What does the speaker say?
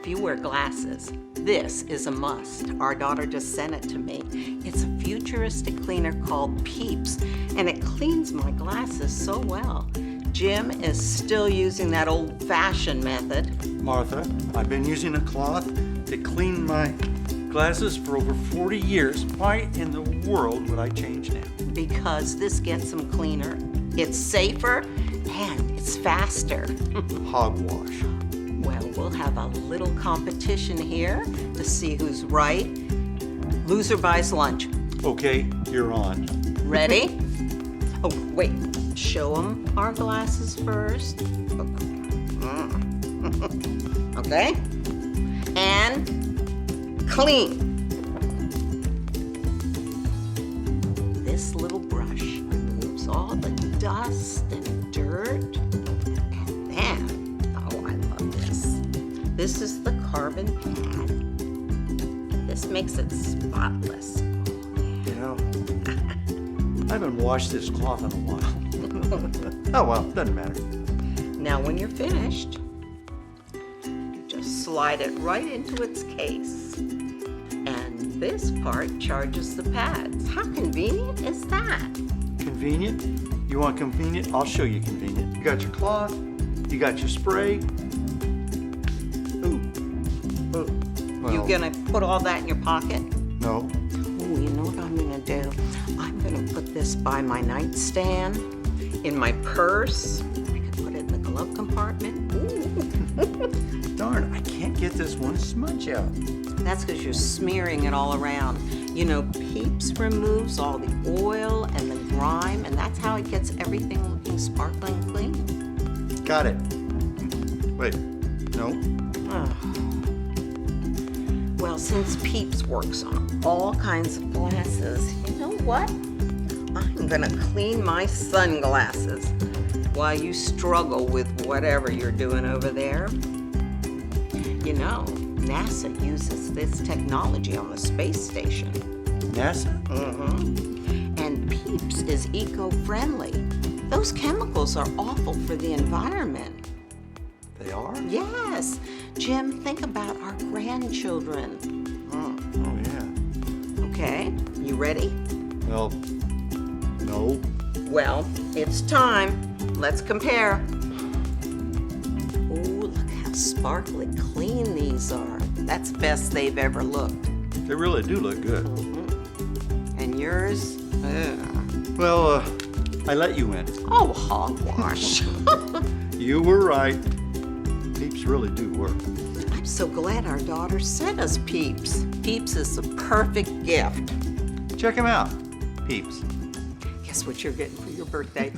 If you wear glasses, this is a must. Our daughter just sent it to me. It's a futuristic cleaner called Peeps, and it cleans my glasses so well. Jim is still using that old-fashioned method. Martha, I've been using a cloth to clean my glasses for over 40 years. Why in the world would I change now? Because this gets them cleaner, it's safer, and it's faster. Hogwash. Well, we'll have a little competition here to see who's right. Loser buys lunch. Okay, you're on. Ready? Oh, wait. Show them our glasses first. Okay? And clean. This little brush removes all the dust and dirt. And then, oh, I love this. This is the carbon pad. This makes it spotless. You know, I haven't washed this cloth in a while. Oh well, doesn't matter. Now when you're finished, you just slide it right into its case. And this part charges the pads. How convenient is that? Convenient? You want convenient? I'll show you convenient. You got your cloth, you got your spray. Ooh. Well, You gonna put all that in your pocket? no. Oh, you know what I'm gonna do? I'm gonna put this by my nightstand, in my purse. I could put it in the glove compartment. Ooh. Darn, I can't get this one smudge out. That's because you're smearing it all around. You know, Peeps removes all the oil and the grime, and that's how it gets everything looking sparkling clean. Got it. Wait, no. Well, since Peeps works on all kinds of glasses, you know what? I'm gonna clean my sunglasses while you struggle with whatever you're doing over there. You know, NASA uses this technology on the space station. NASA? And Peeps is eco-friendly. Those chemicals are awful for the environment. They are? Yes. Jim, think about our grandchildren. Oh yeah. Okay, you ready? Well, no. Well, it's time. Let's compare. Oh, look how sparkly clean these are. That's best they've ever looked. They really do look good. And yours? Ugh. Well, I let you win. Oh, hogwash. You were right. Peeps really do work. I'm so glad our daughter sent us Peeps. Peeps is the perfect gift. Check them out. Peeps. Guess what you're getting for your birthday?